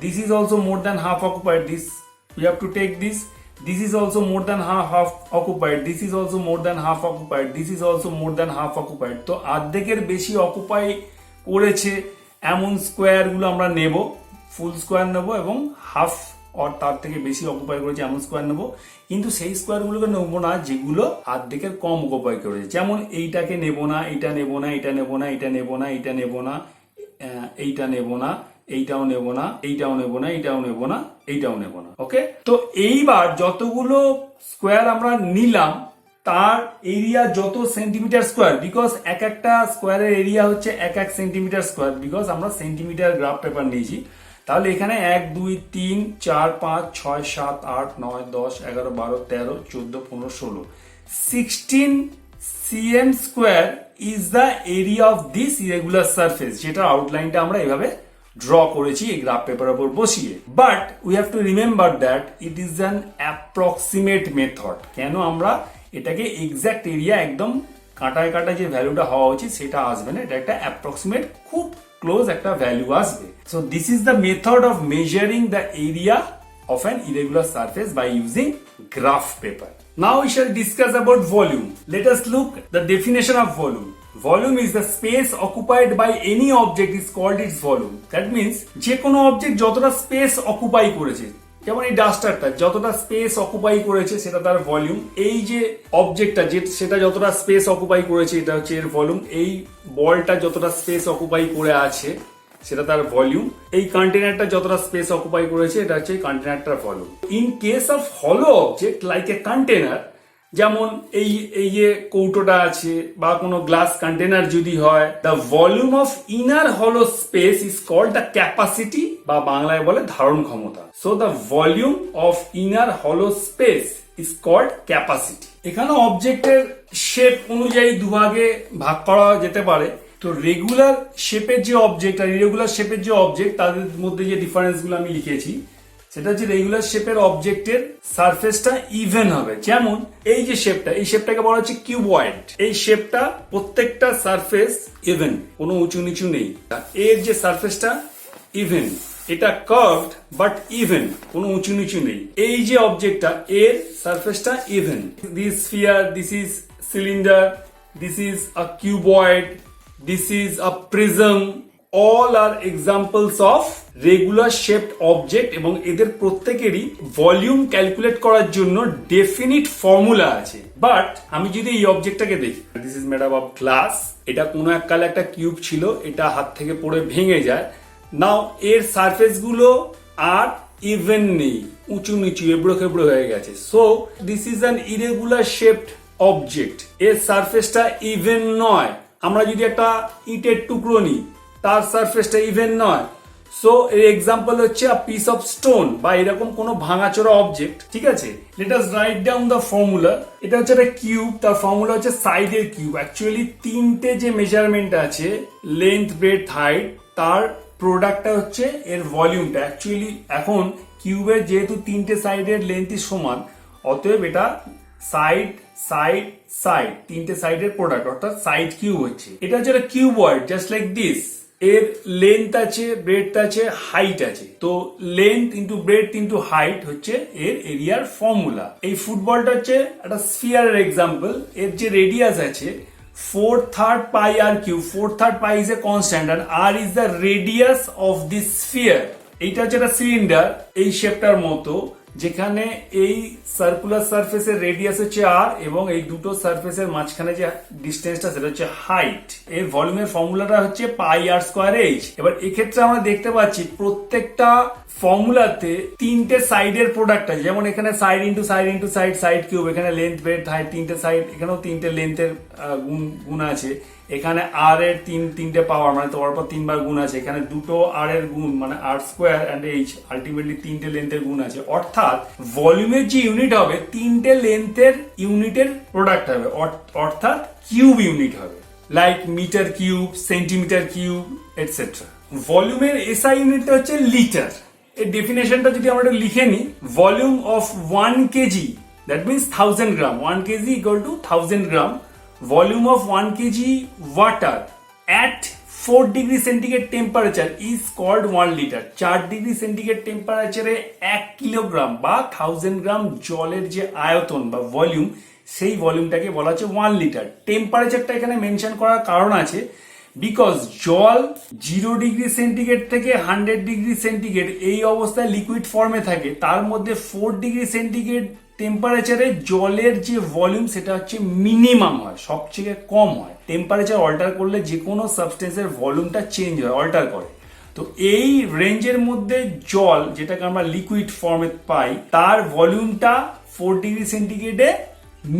This is also more than half occupied. This we have to take this. This is also more than half occupied. This is also more than half occupied. This is also more than half occupied. তো অর্ধেকের বেশি অকুপাই করেছে এমন স্কোয়ার গুলো আমরা নেব ফুল স্কোয়ার নেবো এবং হাফ আর তার থেকে বেশি অকুপাই করেছে এমন স্কোয়ার নেবো, কিন্তু সেই স্কোয়ারগুলোকে নেবো না যেগুলো অর্ধেকের কম অকুপাই করেছে। যেমন এইটাকে নেবো না, এইটা নেবো না, এটা নেবো না, এটা নেবো না, এটা নেবো না, এইটা নেবো না, এইটাও নেবো না, এইটাও নেবো না, এইটাও নেবো না, এইটাও নেবো না। ওকে, তো এইবার যতগুলো স্কোয়ার আমরা নিলাম তার এরিয়া যত সেন্টিমিটার স্কোয়ার, বিকজ এক একটা স্কোয়ারের এরিয়া হচ্ছে 1 সেন্টিমিটার স্কোয়ার, বিকজ আমরা সেন্টিমিটার গ্রাফ পেপার নিয়েছি। তাহলে এখানে 1 2 3 4 5 6 7 8 9 10 11 12 13 14 15 16 16 cm square is the area of this irregular surface, যেটা আউটলাইনটা আমরা এভাবে ড্র করেছি এই গ্রাফ পেপারের উপর বসিয়ে। But we have to remember that it is an approximate method. কেন আমরা এটাকে এক্সাক্ট এরিয়া একদম কাঁটায় কাঁটায় যে ভ্যালুটা হওয়া উচিত সেটা আসবে না, এটা একটা অ্যাপ্রক্সিমেট খুব ক্লোজ একটা ভ্যালু আসবে। So this is the method of measuring the area of an irregular surface by using graph paper. Now we shall discuss about volume. Let us look the definition of volume. Volume is the space occupied by any object is called its volume. That means যে কোনো অবজেক্ট যতটা স্পেস অকুপাই করেছে, যেমন এই ডাস্টারটা যতটা স্পেস অকুপাই করেছে সেটা তার ভলিউম। এই যে অবজেক্টটা সেটা যতটা স্পেস অকুপাই করেছে এটা হচ্ছে এর ভলিউম। এই বলটা যতটা স্পেস অকুপাই করে আছে সেটা তার ভলিউম। এই কন্টেনারটা যতটা স্পেস অকুপাই করেছে এটা হচ্ছে কন্টেনারটার ভলিউম। ইন কেস অফ হলো অবজেক্ট লাইক এ কন্টেনার, যেমন এই যে কৌটোটা আছে বা কোনো গ্লাস কন্টেনার যদি হয়, দ্য ভলিউম অফ ইনার হলো space is called the capacity, বা বাংলায় বলে ধারণ ক্ষমতা। So the volume of inner হলো স্পেস ইজ কল্ড ক্যাপাসিটি। এখানে অবজেক্টের শেপ অনুযায়ী দুভাগে ভাগ করা যেতে পারে। তো রেগুলার শেপের যে অবজেক্ট আর ইরেগুলার শেপের যে অবজেক্ট তাদের মধ্যে যে ডিফারেন্সগুলো আমি লিখেছি সেটা হচ্ছে রেগুলার শেপের অবজেক্টের সারফেসটা ইভেন হবে। যেমন এই যে শেপটা, এই শেপটাকে বলা হচ্ছে কিউবয়েড। এই শেপটা প্রত্যেকটা সারফেস ইভেন, কোনো উঁচু নিচু নেই। এর যে সারফেসটা ইভেন, এটা কার্ভড বাট ইভেন, কোনো উঁচু নিচু নেই। এই যে অবজেক্টটা এর সারফেসটা ইভেন। This sphere, this is cylinder, this is a cuboid, this is a prism, all are examples of regular shaped object এবং এদের প্রত্যেকেরই ভলিউম ক্যালকুলেট করার জন্য ডেফিনিট ফর্মুলা আছে। বাট আমি যদি এই অবজেক্টটাকে দেখি, this is made up of glass, এটা কোনো এককালে একটা কিউব ছিল, এটা হাত থেকে পড়ে ভেঙে যায়। নাও এর সারফেস গুলো আর ইভেন নেই, উঁচু নিচু এবড়ো খেবড়ো হয়ে গেছে। So this is an irregular shaped object, এর সারফেসটা ইভেন নয়। আমরা যদি একটা ইটের টুকরো নিই তার সারফেসটা ইভেন নয়। সো এর এক্সাম্পল হচ্ছে আ পিস অফ স্টোন বা এরকম কোনো ভাঙাচোরা অবজেক্ট। ঠিক আছে, let us write down the formula. এটা হচ্ছে একটা কিউব, তার ফর্মুলা হচ্ছে সাইডের কিউব। অ্যাকচুয়ালি তিনটে যে মেজারমেন্ট আছে, লেন্থ, ব্রেডথ, হাইট, তার প্রোডাক্টটা হচ্ছে এর ভলিউমটা। অ্যাকচুয়ালি এখন কিউবের যেহেতু তিনটে সাইডের লেন্থই সমান, অতএব এটা সাইড সাইড সাইড, তিনটে সাইডের প্রোডাক্ট, অর্থাৎ সাইড কিউব হচ্ছে। এটা হচ্ছে একটা কিউবয়েড জাস্ট লাইক দিস। এর লেন্থ আছে, ব্রেডথ আছে, হাইট আছে। তো length into breadth into height হচ্ছে এর এরিয়ার ফর্মুলা। এই ফুটবলটা হচ্ছে একটা স্ফিয়ারের এক্সাম্পল। এর যে রেডিয়াস আছে 4/3 pi r cube, 4/3 pi is a constant and r is the radius of this sphere. এইটা হচ্ছে একটা সিলিন্ডার এই শেপটার মতো, যেখানে এই সার্কুলার সারফেসের রেডিয়াস হচ্ছে আর এবং এই দুটো সারফেসের মাঝখানে যে ডিস্টেন্সটা সেটা হচ্ছে হাইট। এর ভলিউমের ফর্মুলাটা হচ্ছে পাই আর স্কোয়ার এইচ। এবার এক্ষেত্রে আমরা দেখতে পাচ্ছি প্রত্যেকটা ফর্মুলাতে তিনটে সাইডের প্রোডাক্ট আছে। যেমন এখানে side into side into side, side cube. এখানে লেন্থ, ব্রেডথ, হাইট, তিনটে সাইড, এখানেও তিনটে লেন্থের গুণ আছে। এখানে আর এর তিনটে পাওয়ার, মানে তোমার পর তিনবার গুণ আছে। এখানে দুটো আর এর গুণ মানে আর স্কোয়ার অ্যান্ড এইচ, আলটিমেটলি তিনটে লেন্থের গুণ আছে। অর্থাৎ ভলিউমের যে ইউনিট হবে তিনটে লেন্থের ইউনিটের প্রোডাক্ট হবে, অর্থাৎ কিউব ইউনিট হবে, like metre cube, centimetre cube etcetera. ভলিউমের এসআই ইউনিটটা হচ্ছে লিটার। এর ডেফিনেশনটা যদি আমরা লিখে নিই, volume of 1 KG, that means 1000 gram, 1 KG equal to 1000 gram. Volume of 1 kg water at 4 degree centigrade temperature is called 1 liter. 4 degree centigrade টেম্পারেচারে 1 কিলোগ্রাম বা 1000 গ্রাম জলের যে আয়তন বা ভলিউম, সেই ভলিউমটাকে বলা হচ্ছে 1 লিটার। টেম্পারেচারটা এখানে মেনশন করার কারণ আছে, বিকজ জল 0°C থেকে 100°C এই অবস্থায় লিকুইড ফর্মে থাকে, তার মধ্যে 4°C টেম্পারেচারে জলের যে ভলিউম সেটা হচ্ছে মিনিমাম হয়, সবচেয়ে কম হয়। টেম্পারেচার অল্টার করলে যে কোনো সাবস্টেন্সের ভলিউমটা চেঞ্জ হয়, অল্টার করে। তো এই রেঞ্জের মধ্যে জল যেটাকে আমরা লিকুইড ফর্মে পাই তার ভলিউমটা 4°C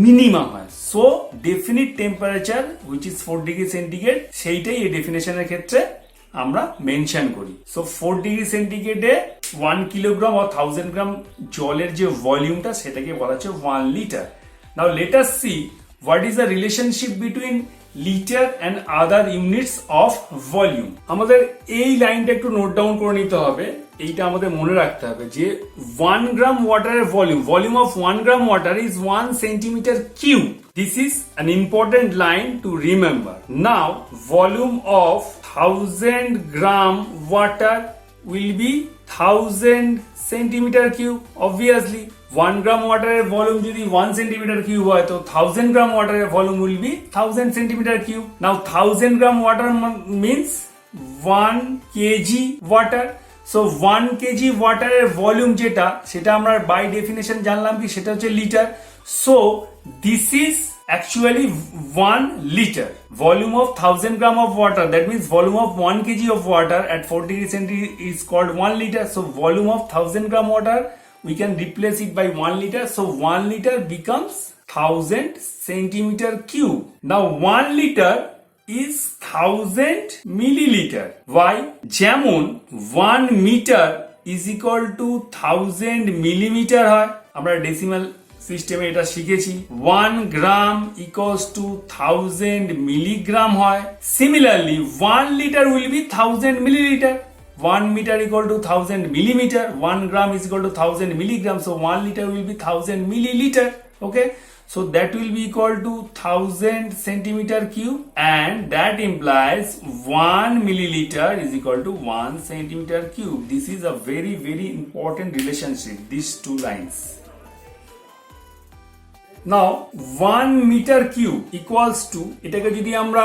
মিনিমাম হয়। So definite temperature which is 4°C, সেইটাই এই ডেফিনেশনের ক্ষেত্রে আমরা মেনশন করি। সো 4°C 1 কিলোগ্রাম or 1000 গ্রাম জলের যে ভলিউমটা সেটাকে বলা হচ্ছে 1 litre. Now let us see what is the relationship between litre and other units of volume. আমাদের এই লাইনটা একটু নোট ডাউন করে নিতে হবে, এইটা আমাদের মনে রাখতে হবে যে 1 গ্রাম ওয়াটারের volume of 1 gram water is 1 centimetre cube. This is an important line to remember. Now, volume of 1000 gram water will be 1000 centimeter cube. Obviously, 1 gram water volume যদি 1 centimeter cube হয় তো 1000 gram water volume will be 1000 centimeter cube. Now, 1000 gram water means 1 kg water. So 1 kg ওয়াটারের volume যেটা সেটা আমরা বাই ডেফিনেশন জানলাম কি সেটা হচ্ছে litre. So this is actually 1 liter. Volume of 1000 gram of water, that means volume of 1 kg of water at 4°C is called 1 liter. So volume of 1000 gram water we can replace it by 1 liter. So 1 liter becomes 1000 centimeter cube. Now 1 liter is 1000 milliliter. Why? যেমন 1 meter is equal to 1000 millimeter হয়, আমরা ডেসিমাল সিস্টেমে এটা শিখেছি। 1 গ্রাম ইকুয়ালস টু 1000 মিলিগ্রাম হয়। Similarly 1 litre will be 1000 millilitre. 1 meter equal to 1000 millimeter. 1 gram is equal to 1000 milligram. So 1 liter will be 1000 milliliter. Okay. So that will be equal to 1000 centimeter cube, and that implies 1 milliliter is equal to 1 centimeter cube. This is a very, very important relationship, these two lines. Now 1 meter cube equals to, এটাকে যদি আমরা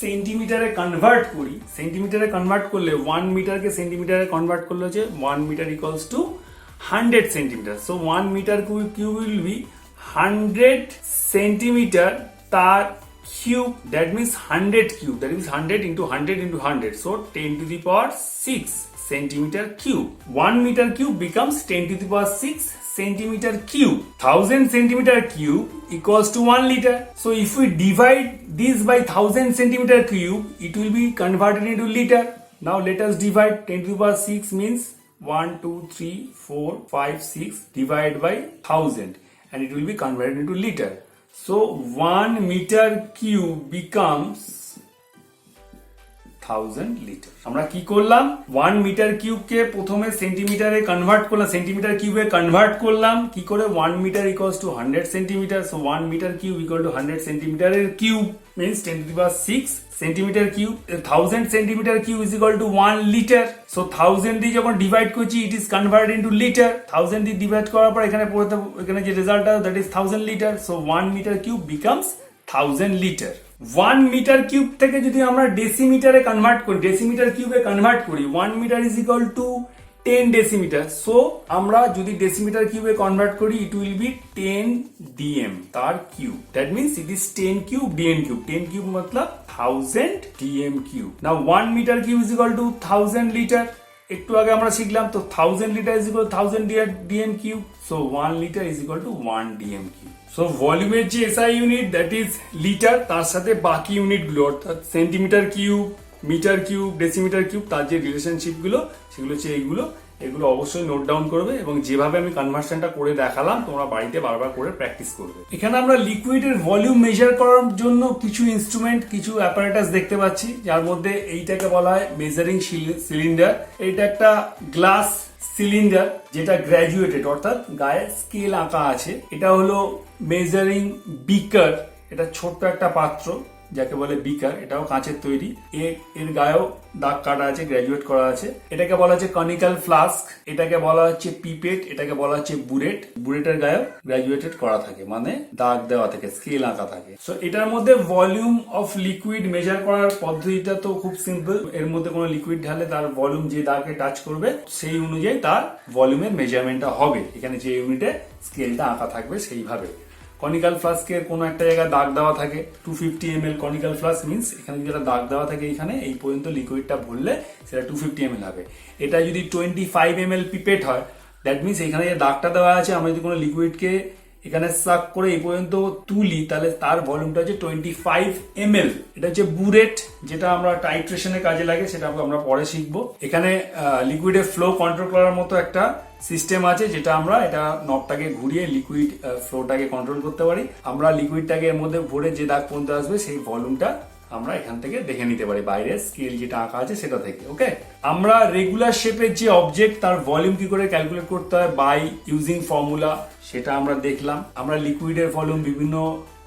সেন্টিমিটারে কনভার্ট করি, সেন্টিমিটারে কনভার্ট করলে 1 মিটারকে সেন্টিমিটারে কনভার্ট করলে হচ্ছে 1 metre equals to 100 centimetre. So 1 metre cube will be 100 centimetre তার cube, that means 100 cube, that means 100 into 100 into 100, so 10 to the power 6 centimeter cube. 1 meter cube becomes 10 to the power 6 centimeter cube. 1000 centimeter cube equals to 1 liter. So if we divide this by 1000 centimeter cube, it will be converted into liter. Now let us divide. 10 to the power 6 means 1, 2, 3, 4, 5, 6 divided by 1000, and it will be converted into liter. So 1 meter cube becomes 1000 litre. আমরা কি করলাম, 1 মিটার কিউবকে প্রথমে সেন্টিমিটারে কনভার্ট করলাম, সেন্টিমিটার কিউবে কনভার্ট করলাম কি করে, 1 metre equals to 100 centimetre. So 1 metre cube equal to 100 সেন্টিমিটারের cube means 10 to the power 6 centimetre cube. 1000 centimetre cube is equal to 1 litre. So 1000 দিয়ে যখন ডিভাইড করছি it is converted into litre. 1000 দিয়ে ডিভাইড করার পর এখানে পড়তে, এখানে যে রেজাল্ট আছে that is 1000 litre. So 1 metre cube becomes 1000 litre. 1 metre cube থেকে যদি আমরা ডেসিমিটারে কনভার্ট করি, ডেসিমিটার কিউবে কনভার্ট করি, 1 metre is equal to 10 decimetre. So আমরা যদি ডেসিমিটার কিউবে কনভার্ট করি ইট উইল বি 10 ডিএম তার cube, that means it is 10 cube DM cube. 10 cube মতলব 1000 DM cube. Now 1 metre cube is equal to 1000 litre. একটু আগে আমরা শিখলাম, তো 1000 litre is equal 1000 DM cube. So 1 litre is equal to 1 DM cube. So ভলিউমের যে SI unit that is litre, তার সাথে বাকি ইউনিটগুলো অর্থাৎ centimetre cube, metre cube, decimetre cube, তার যে রিলেশনশিপগুলো সেগুলো হচ্ছে এইগুলো। এগুলো অবশ্যই নোট ডাউন করবে এবং যেভাবে আমি কনভার্সনটা করে দেখালাম তোমরা বাড়িতে বারবার করে প্র্যাকটিস করবে। এখানে আমরা লিকুইডের ভলিউম মেজার করার জন্য কিছু ইনস্ট্রুমেন্ট, কিছু অ্যাপারেটাস দেখতে পাচ্ছি, যার মধ্যে এইটাকে বলা হয় মেজারিং সিলিন্ডার। এটা একটা গ্লাস সিলিন্ডার যেটা গ্র্যাজুয়েটেড, অর্থাৎ গায়ে স্কেল আঁকা আছে। এটা হলো মেজারিং বিকার, এটা ছোট্ট একটা পাত্র, যাকে বলে বিকার, এটাও কাঁচের তৈরি, এর গায়েও দাগ কাটা আছে, গ্রাজুয়েট করা আছে। এটাকে বলা হচ্ছে কনিক্যাল ফ্লাস্ক, এটাকে বলা হচ্ছে পিপেট, এটাকে বলা হচ্ছে বুরেট। বুরেটের গায়েও গ্রাজুয়েটেড করা থাকে, মানে দাগ দেওয়া থাকে, স্কেল আঁকা থাকে। সো এটার মধ্যে ভলিউম অফ লিকুইড মেজার করার পদ্ধতিটা তো খুব সিম্পল। এর মধ্যে কোনো লিকুইড ঢালে তার ভলিউম যে দাগে টাচ করবে সেই অনুযায়ী তার ভলিউমের মেজারমেন্টটা হবে। এখানে যে ইউনিটে স্কেলটা আঁকা থাকবে সেইভাবে। কনিক্যাল ফ্লাস্কের কোনো একটা জায়গায় দাগ দেওয়া থাকে, 250 ml কনিক্যাল ফ্লাস্ক মিন্স এখানে যেটা দাগ দেওয়া থাকে এখানে এই পর্যন্ত লিকুইডটা ভরলে সেটা 250 ml হবে। এটা যদি 25 ml পিপেট হয়, দ্যাট মিনস এখানে যে দাগটা দেওয়া আছে, আমরা যদি কোনো লিকুইডকে এখানে সাক করে এই পর্যন্ত তুলি তাহলে তার ভলিউমটা হচ্ছে 25 ml। এটা হচ্ছে বুরেট, যেটা আমরা টাইট্রেশনের কাজে লাগে, সেটা আমরা পরে শিখবো। এখানে লিকুইডের ফ্লো কন্ট্রোল করার মতো একটা সিস্টেম আছে, যেটা আমরা এটা নবটাকে ঘুরিয়ে লিকুইড ফ্লোটাকে কন্ট্রোল করতে পারি। আমরা লিকুইডটাকে এর মধ্যে ভরে যে দাগ পর্যন্ত আসবে সেই ভলিউমটা আমরা এখান থেকে দেখে নিতে পারি, বাইরের স্কেল যেটা আঁকা আছে সেটা থেকে। ওকে, আমরা রেগুলার শেপের যে অবজেক্ট তার ভলিউম কি করে ক্যালকুলেট করতে হয় বাই ইউজিং ফর্মুলা, সেটা আমরা দেখলাম। আমরা লিকুইডের ভলিউম বিভিন্ন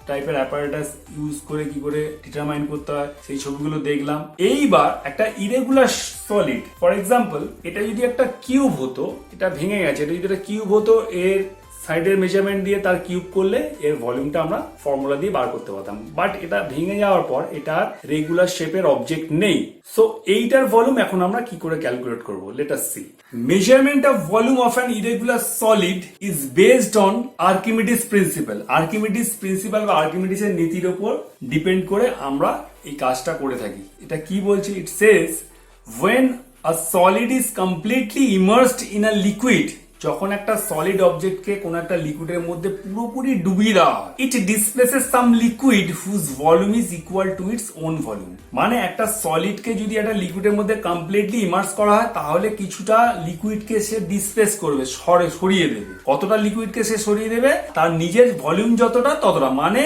টাইপের অ্যাপারেটাস ইউজ করে কি করে ডিটারমাইন করতে হয় সেই ছবিগুলো দেখলাম। এইবার একটা ইরেগুলার সলিড, ফর এক্সাম্পল এটা যদি একটা কিউব হতো, এটা ভেঙে গেছে, এটা যদি একটা কিউব হতো, এর সাইডের মেজারমেন্ট দিয়ে তার কিউব করলে এর ভলিউমটা আমরা ফর্মুলা দিয়ে বার করতে পারতাম। বাট এটা ভেঙে যাওয়ার পর এটা রেগুলার শেপের অবজেক্ট নেই। সো এইটার ভলিউম এখন আমরা কি করে ক্যালকুলেট করব, let us see. Measurement of volume of an irregular solid is based on Archimedes principal. Archimedes principal বা আর্কিমিডিসের নীতির উপর ডিপেন্ড করে আমরা এই কাজটা করে থাকি। এটা কি বলছে, ইট সেজ when a solid is completely immersed in a liquid, যখন একটা সলিড অবজেক্টকে কোন একটা লিকুইডের মধ্যে পুরোপুরি ডুবিয়ে দেওয়া হয়, it displaces some liquid whose volume is equal to its own volume. মানে একটা সলিডকে যদি একটা লিকুইডের মধ্যে কমপ্লিটলি ইমার্স করা হয় তাহলে কিছুটা লিকুইডকে সে ডিসপ্লেস করবে, সরিয়ে দেবে। কতটা লিকুইডকে সে সরিয়ে দেবে, তার নিজের ভলিউম যতটা ততটা। মানে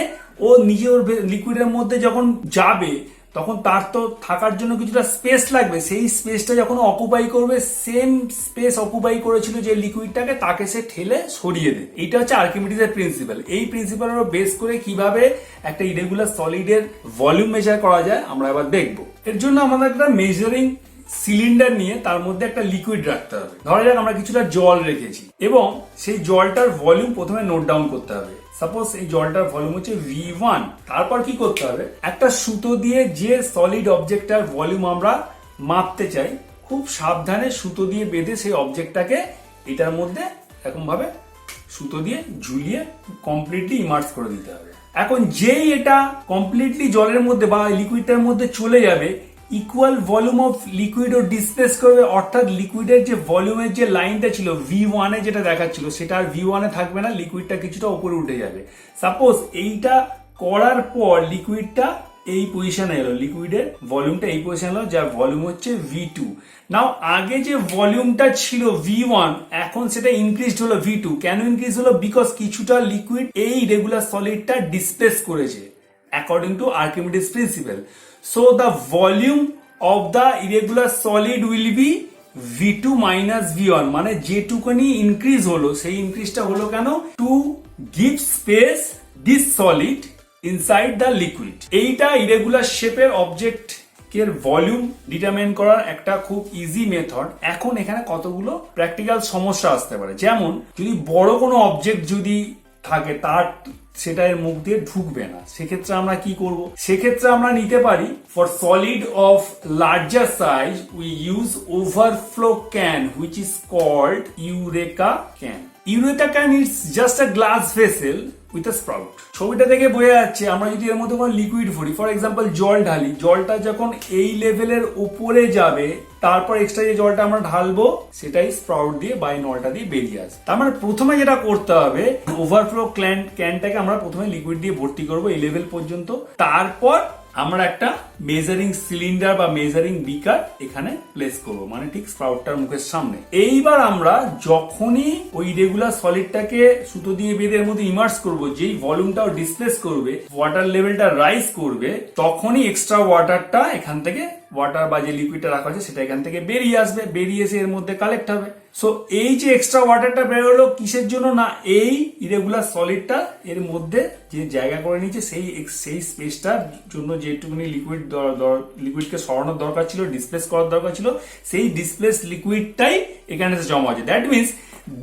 ও নিজে ওর লিকুইডের মধ্যে যখন যাবে তখন তার তো থাকার জন্য কিছুটা স্পেস লাগবে, সেই স্পেসটা যখন অকুপাই করবে সেম স্পেস অকুপাই করেছিল যে লিকুইডটাকে, তাকে সে ঠেলে সরিয়ে দেয়। এইটা হচ্ছে আর্কিমিডিসের প্রিন্সিপাল। এই প্রিন্সিপালের উপর বেস করে কিভাবে একটা ইরেগুলার সলিডের ভলিউম মেজার করা যায় আমরা এবার দেখবো। এর জন্য আমাদের একটা মেজারিং সিলিন্ডার নিয়ে তার মধ্যে একটা লিকুইড রাখতে হবে। ধরা যাক আমরা কিছুটা জল রেখেছি এবং সেই জলটার ভলিউম প্রথমে নোট ডাউন করতে হবে। সাপোজ এই জলটার ভলিউম হচ্ছে V1। তারপর কি করতে হবে, একটা সুতো দিয়ে যে সলিড অবজেক্টটার ভলিউম আমরা মাপতে চাই, খুব সাবধানে সুতো দিয়ে বেঁধে সেই অবজেক্টটাকে এটার মধ্যে এরকম ভাবে সুতো দিয়ে ঝুলিয়ে কমপ্লিটলি ইমার্স করে দিতে হবে। এখন যেই এটা কমপ্লিটলি জলের মধ্যে বা লিকুইডটার মধ্যে চলে যাবে, ইকুয়াল ভলিউম অফ লিকুইড ও ডিসপ্লেস করবে, অর্থাৎ লিকুইডের যে ভলিউমের যে লাইনটা ছিল V1 এ যেটা দেখাচ্ছিল সেটা আর V1 এ থাকবে না, লিকুইডটা কিছুটা উপরে উঠে যাবে। সাপোজ এইটা করার পর লিকুইডটা এই পজিশনে এলো, লিকুইডের ভলিউমটা এই পজিশনে এলো, যার ভলিউম হচ্ছে V2। নাও আগে যে ভলিউমটা ছিল V1 এখন সেটা ইনক্রিজ হলো V2। কেন ইনক্রিজ হলো, বিকজ কিছুটা লিকুইড এই রেগুলার সলিডটা ডিসপ্লেস করেছে according to Archimedes principal. So the volume of the irregular solid will be V2 minus V1, মানে যেটুকুনি ইনক্রিজ হলো সেই ইনক্রিজটা হলো কেন, to give space this solid inside the liquid. এইটা ইরেগুলার শেপের অবজেক্ট এর ভলিউম ডিটারমাইন করার একটা খুব ইজি মেথড। এখন এখানে কতগুলো প্র্যাকটিক্যাল সমস্যা আসতে পারে, যেমন যদি বড় কোনো অবজেক্ট যদি থাকে তার সেটা এর মুখ দিয়ে ঢুকবে না, সেক্ষেত্রে আমরা কি করব, সেক্ষেত্রে আমরা নিতে পারি for solid of larger size we use overflow can which is called eureka can. Eureka can is just a glass vessel with a sprout. ছবিটা থেকে বোঝা যাচ্ছে আমরা যদি এর মধ্যে কোনো লিকুইড ভরি, ফর এক্সাম্পল জল ঢালি, জলটা যখন এই লেভেলের উপরে যাবে তারপর এক্সট্রা যে জলটা আমরা ঢালবো সেটাই স্প্রাউট দিয়ে বা নলটা দিয়ে বেরিয়ে আসবে। তার মানে প্রথমে যেটা করতে হবে, ওভারফ্লো ক্যানটাকে আমরা প্রথমে লিকুইড দিয়ে ভর্তি করবো এই লেভেল পর্যন্ত, তারপর আমরা একটা মেজারিং সিলিন্ডার বা মেজারিং বিকার এখানে প্লেস করবো, মানে ঠিক স্প্রাউটটার মুখের সামনে। এইবার আমরা যখনই ওই রেগুলার সলিডটাকে সুতো দিয়ে বেঁধে এর মধ্যে ইমার্স করবো, যেই ভলিউমটাও ডিসপ্লেস করবে, ওয়াটার লেভেলটা রাইজ করবে, তখনই এক্সট্রা ওয়াটারটা এখান থেকে ওয়াটার বা যে লিকুইডটা রাখা আছে সেটা এখান থেকে বেরিয়ে আসবে, বেরিয়ে এসে এর মধ্যে কালেক্ট হবে। সো এই যে এক্সট্রা ওয়াটারটা বেরোলো কিসের জন্য, না এই ইরেগুলার সলিডটা এর মধ্যে যে জায়গা করে নিচ্ছে সেই স্পেসটার জন্য যেটুকুনি লিকুইডকে সরানোর দরকার ছিল, ডিসপ্লেস করার দরকার ছিল, সেই ডিসপ্লেস লিকুইডটাই এখানে এসে জমা হচ্ছে। That means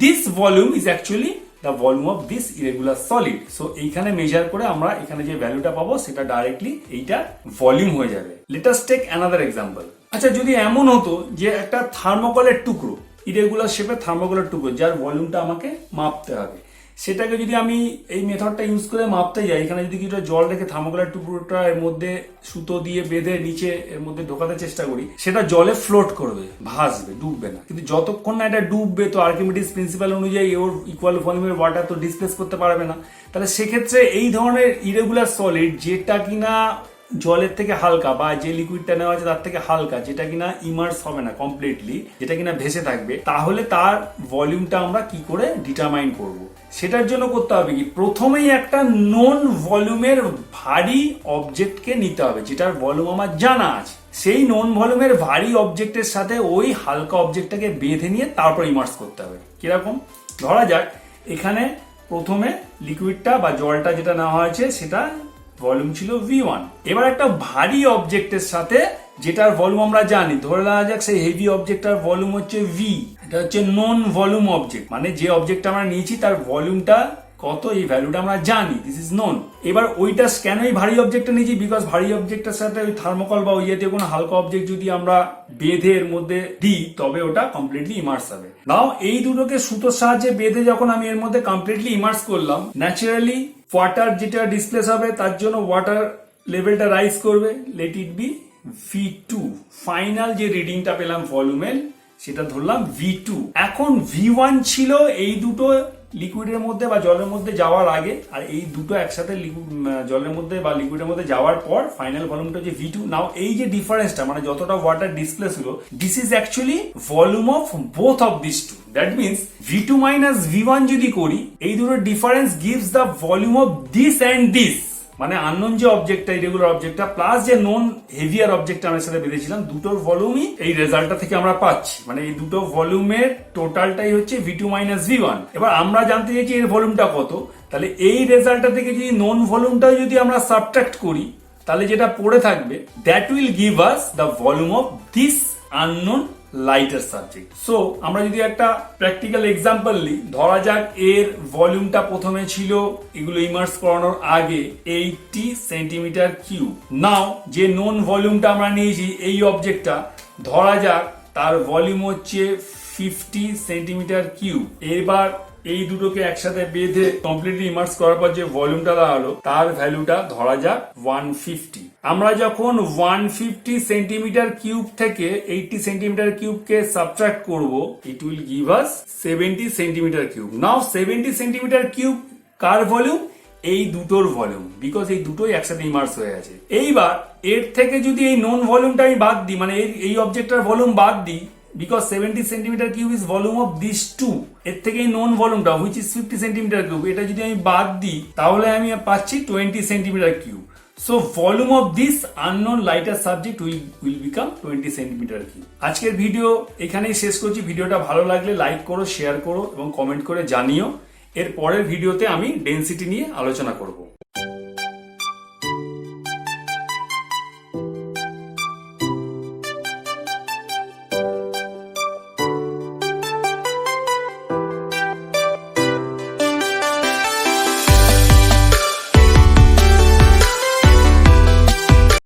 this volume is actually the volume of this irregular solid. So এইখানে মেজার করে আমরা এখানে যে ভ্যালুটা পাবো সেটা ডাইরেক্টলি এইটা ভলিউম হয়ে যাবে। Let us take another example. আচ্ছা, যদি এমন হতো যে একটা থার্মোকলের টুকরো, ইরেগুলার শেপের থার্মোকলের টুকরো যার ভলিউমটা আমাকে মাপতে হবে, সেটাকে যদি আমি এই মেথডটা ইউজ করে মাপতে যাই, এখানে যদি কিছুটা জল রেখে থার্মোকলের টুকরোটা এর মধ্যে সুতো দিয়ে বেঁধে নিচে এর মধ্যে ঢোকাতে চেষ্টা করি, সেটা জলে ফ্লোট করবে, ভাসবে, ডুববে না। কিন্তু যতক্ষণ না এটা ডুববে, তো আর্কিমিডিস প্রিন্সিপাল অনুযায়ী ওর ইকুয়াল ভলিউমের ওয়াটার তো ডিসপ্লেস করতে পারবে না। তাহলে সেক্ষেত্রে এই ধরনের ইরেগুলার সলিড যেটা কিনা জলের থেকে হালকা বা যে লিকুইডটা নেওয়া আছে তার থেকে হালকা, যেটা কিনা ইমার্স হবে না কমপ্লিটলি, যেটা কিনা ভেসে থাকবে, তাহলে তার ভলিউমটা আমরা কি করে ডিটারমাইন করব? সেটার জন্য করতে হবে কি, প্রথমেই একটা নন ভলিউমের ভারী অবজেক্টকে নিতে হবে যেটার ভলিউম আমার জানা আছে। সেই নন ভলিউমের ভারী অবজেক্টের সাথে ওই হালকা অবজেক্টটাকে বেঁধে নিয়ে তারপর ইমার্স করতে হবে। কিরকম? ধরা যাক এখানে প্রথমে লিকুইডটা বা জলটা যেটা নেওয়া হয়েছে সেটা ভলিউম ছিল V1। এবার একটা ভারী অবজেক্টের সাথে যেটার ভলিউম আমরা জানি, ধরে নেওয়া যাক সেই হেভি অবজেক্টটার ভলিউম হচ্ছে V। এটা হচ্ছে নন ভলিউম অবজেক্ট, মানে যে অবজেক্টটা আমরা নিয়েছি তার ভলিউমটা কত, এই ভ্যালুটা আমরা জানি, দিস ইজ নোন। এবার ওইটা কেন এই ভারী অবজেক্টটা নিয়েছি, বিকজ ভারী অবজেক্টের সাথে ওই থার্মোকল বা ওই জাতীয় কোনো হালকা অবজেক্ট যদি আমরা বেঁধে এর মধ্যে দিই তবে ওটা কমপ্লিটলি ইমার্স হবে। নাও এই দুটোকে সুতোর সাহায্যে বেঁধে যখন আমি এর মধ্যে কমপ্লিটলি ইমার্স করলাম, ন্যাচারালি ওয়াটার যেটা ডিসপ্লেস হবে তার জন্য ওয়াটার লেভেলটা রাইজ করবে, let it be V2। Final যে রিডিংটা পেলাম ভলিউমের সেটা ধরলাম V2। এখন V1 ছিল এই দুটো লিকুইডের মধ্যে বা জলের মধ্যে যাওয়ার আগে, আর এই দুটো একসাথে জলের মধ্যে বা লিকুইডের মধ্যে যাওয়ার পর ফাইনাল ভলিউমটা হচ্ছে V2। নাও এই যে ডিফারেন্সটা, মানে যতটা ওয়াটার ডিসপ্লেস হলো, this is actually volume of both of this two. That means V2 minus V1 যদি করি, এই দুটো difference gives the volume of this and this, মানে আননোন যে অবজেক্টটা, ইরেগুলার অবজেক্টটা প্লাস যে নন হেভিয়ার অবজেক্টটা আমরা সাথে বেঁধেছিলাম, দুটোর ভলিউমই এই রেজাল্টটা থেকে আমরা পাচ্ছি। মানে এই দুটো ভলিউমের টোটালটাই হচ্ছে V2 মাইনাস V1। এবার আমরা জানতে চাইছি এর ভলিউমটা কত, তাহলে এই রেজাল্টটা থেকে যদি নন ভলিউমটা যদি আমরা সাবট্রাক্ট করি, তাহলে যেটা পড়ে থাকবে that will give us the volume of this unknown lighter subject. So আমরা যদি একটা প্র্যাকটিক্যাল এক্সাম্পল নিই, ধরা যাক এর ভলিউমটা প্রথমে ছিল এগুলো ইমার্স করানোর আগে 80 সেন্টিমিটার কিউব। নাও যে নন ভলিউমটা আমরা নিয়েছি এই অবজেক্টটা, ধরা যাক তার ভলিউম হচ্ছে 50 সেন্টিমিটার কিউব। এবার এই দুটোকে একসাথে বেঁধে কমপ্লিটলি ইমার্স করার পর যে ভলিউমটা দাঁড়ালো তার ভ্যালুটা ধরা যাক 150। আমরা যখন 150 সেন্টিমিটার কিউব থেকে 80 সেন্টিমিটার কিউবকে সাবট্রাক্ট করব, it will give us 70 centimetre cube. Now 70 centimetre cube car volume? এই দুটোর ভলিউম, বিকজ এই দুটোই একসাথে ইমার্স হয়ে আছে। এইবার এর থেকে যদি এই নন ভলিউমটা আমি বাদ দিই, মানে এই অবজেক্টটার ভলিউম বাদ দিই, because 70 centimeter cube is volume of these two, এর থেকে এই নন ভলিউমটা which is 50 centimeter cube, এটা যদি আমি বাদ দিই তাহলে আমি পাচ্ছি 20 centimeter cube। So volume of this unknown lighter subject will become 20 centimeter cube। আজকের ভিডিও এখানেই শেষ করছি। ভিডিওটা ভালো লাগলে লাইক করো, শেয়ার করো এবং কমেন্ট করে জানিও। এর পরের ভিডিওতে আমি ডেনসিটি নিয়ে আলোচনা করব।